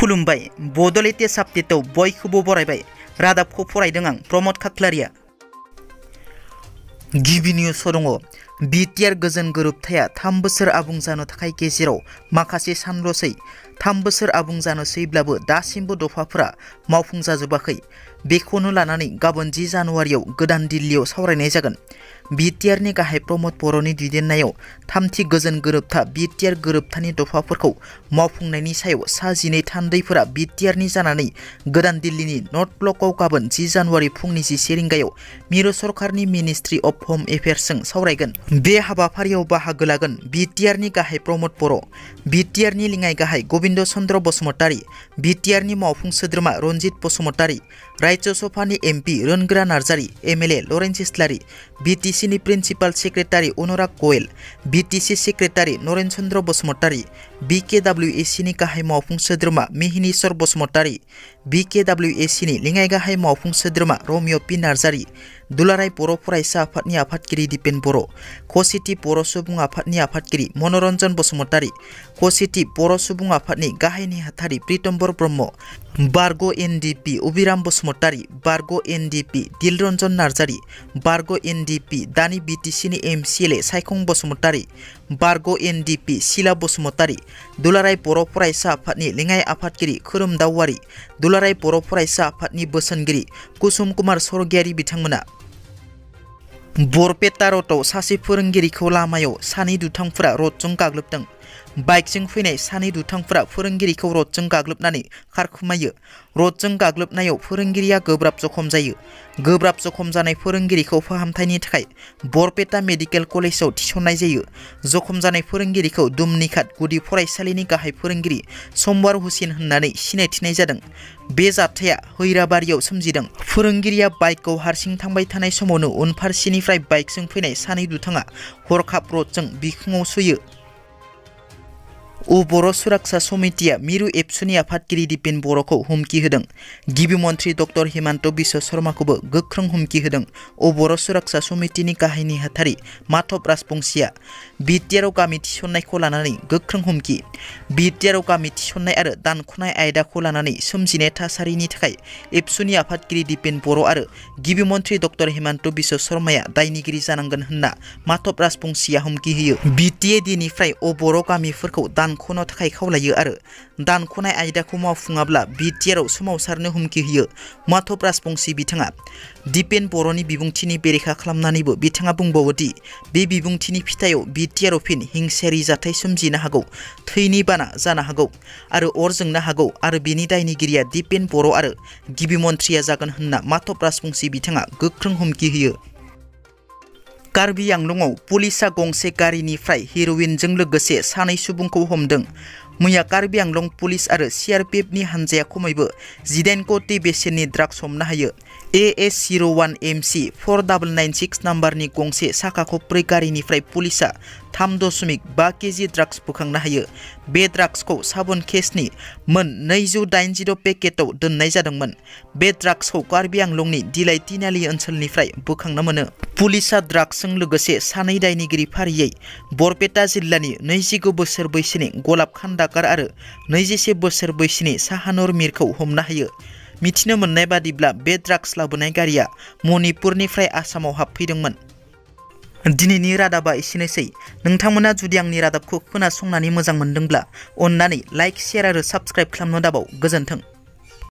खुलुमबाय बड'लेण्ड आपडेटआव बयखौबो बरायबाय रादाबखौ फरायदों आं प्रमद खाख्लारिया। गिबि निउसआव दङ बिटिआर गोजोन गोरोबथाया 3 बोसोर आबुं जानो थाखाय गेजेराव माखासे सानल'सै 3 बोसोर आबुं जानोसैब्लाबो दासिमबो दफाफोरा मावफुंजाजोबाखै। बेखौनो लानानै गाबोन 10 जानुवारियाव गोदान दिल्लीयाव सावरायनाय जागोन। बिटिआरनि गाहाय प्रमद बर'नि दैदेननायाव थामथि गोजोन गोरोबथा बिटिआर गोरोबथानि दफाफोरखौ मावफुंनायनि सायाव सा 12 थान्दैफोरा बिटिआरनि जानानै गोदान दिल्लीनि नर्थ ब्लकआव गाबोन 10 जानुवारि फुंनि 11 रिंगायाव मिरु सरकारनि मिनिस्ट्रि अफ होम एफेयार्सजों सावरायगोन। बे हाबाफारियाव बाहागो लागोन बिटिआरनि गाहाय प्रमद बर', बिटिआरनि लेङाइ गाहाय गबिन्द चन्द्र बसुमतारी, बिटिआरनि मावफुं सोद्रोमा रनजित बसुमतारी, राज्य सभानि MP Rongora Narzary, MLA Lawrence Islary, बिटिसिनि principal secretary Anurag Goyal, BTC secretary Naren Chandra Basumatary, बिकेडब्लिउएसिनि गाहाय मावफुं सोद्रोमा मिहिनीश्वर बसुमतारी, बिकेडब्लिउएसिनि लेङाइ गाहाय मावफुं सोद्रोमा रमिय पि नार्जारी, दुलाराय बर' फरायसा आफादनि आफादगिरि दिपेन बर', खौसेथि बर' सुबुं आफादनि आफादगिरि मनरन्जन बसुमतारी, खौसेथि बर' सुबुं आफादनि गाहाय नेहाथारि प्रितम्बर ब्रह्म, बारग' एनडिपि अबिराम बसुमतारी, बारग' एनडिपि दिलरन्जन नार्जारी, बारग' एनडिपि दानि बिटिसिनि एमसिएलए सायखं बसुमतारी, बारग' एनडिपि सिला बसुमतारी, दुलाराय बर' फरायसा आफादनि लेङाइ आफादगिरि खोरोमदाव औवारी, दुलाराय बर' फरायसा आफादनि बोसोनगिरि कुसुम कुमार स्वर्गियारि बिथांमोना। बरपेटा र'डआव सासे फोरोंगिरिखौ लामायाव सानै दुथांफोरा रडजों गाग्लोबदों। बाइकजों फैनाय सानै दुथांफोरा फोरोंगिरिखौ रडजों गाग्लोबनानै खारखोमायो। रडजों गाग्लोबनायाव फोरोंगिरिया गोब्राब जखम जायो। गोब्राब जखम जानाय फोरोंगिरिखौ फाहामथायनि थाखाय बरपेटा मेडिकेल कलेजाव थिसननाय जायो। जखम जानाय फोरोंगिरिखौ दुमनिघाट गुदि फरायसालिनि गाहाय फोरोंगिरि समवार हुसेन होननानै सिनायथिनाय जादों। बे जाथाया हैराबारियाव सोमजिदों। फोरोंगिरिया बाइकखौ हारसिं थांबाय थानाय समावनो उनफारसेनिफ्राय बाइकजों फैनाय सानै दुथाङा हरखाब रडजों बिखुङाव सोयो। बर' सुरक्षा समितिया मिरु एबसुनि आफादगिरि दिपेन बर'खौ हुमखि होदों। गिबि मन्थ्रि डक्टर हिमन्त बिश्व शर्माखौबो गोख्रों हुमखि होदों। बर' सुरक्षा समितिनि गाहाय नेहाथारि माधव राजबंसिया बिटिआरआव गामि थिसननायखौ लानानै गोख्रों हुमखि। बिटिआरआव गामि थिसननाय आरो दानख'नाय आयदाखौ लानानै सोमजिनाय थासारिनि थाखाय एबसुनि आफादगिरि दिपेन बर' आरो गिबि मन्थ्रि डक्टर हिमन्त बिश्व शर्माया दायनिगिरि जानांगोन होनना माधव राजबंसिया हुमखि होयो। बिटिएडिनिफ्राय बर' गामिफोरखौ दानख'नो थाखाय खावलायो आरो दानख'नाय आयदाखौ मावफुङाब्ला बिटिआरआव सोमावसारनो हुमखि होयो। माधव राजबंसि बिथाङा दिपेन बर'नि बिबुंथिनि बेरेखा खालामनानैबो बिथाङा बुंबावो दि बे बिबुंथिनि फिथायाव बिटिआरआव फिन हिंसायारि जाथाय सोमजिनो हागौ, थैनि बाना जानो हागौ आरो अर जोंनो हागौ आरो बेनि दायनिगिरिया दिपेन बर' आरो गिबि मन्थ्रिया जागोन होनना माधव राजबंसि बिथाङा गोख्रों हुमखि होयो। कार्बि आंलंआव पुलिसआ गंसे गारिनिफ्राय हेर'इनजों लोगोसे सानै सुबुंखौ हमदों। मैया कार्बि आंलं पुलिस आरो सिआरपिएफनि हानजाया खमैबो 18 कोटि बेसेननि ड्राग्स हमनो हायो। AS01MC4996 नाम्बारनि गंसे साखा खबब्रै गारिनिफ्राय पुलिसआ 3.5 केजि ड्राग्स बोखांनो हायो। बे ड्राग्सखौ साबुन केसनि मोन 280 पेकेटआव दोननाय जादोंमोन। बे ड्राग्सखौ कार्बि आंलंनि दिलाइ तिनालि ओनसोलनिफ्राय बोखांनो मोनो। पुलिसआ ड्राग्सजों लोगोसे सानै दायनिगिरि फारियै बरपेटा जिल्लानि 29 बोसोर बैसोनि गलाब खान्डाकार आरो 21 बोसोर बैसोनि साहानुर मिरखौ हमनो हायो। मिथिनो मोननाय बादिब्ला बे ड्राग्स लाबोनाय गारिया मणिपुरनिफ्राय आसामाव हाबफैदोंमोन। दिनैनि रादाबा एसेनोसै। नोंथांमोना जुदि आंनि रादाबखौ खोनासंनानै मोजां मोनदोंब्ला अन्नानै लाइक, शेयार आरो साबस्क्राइब खालामनो दाबाव। गोजोन्थों।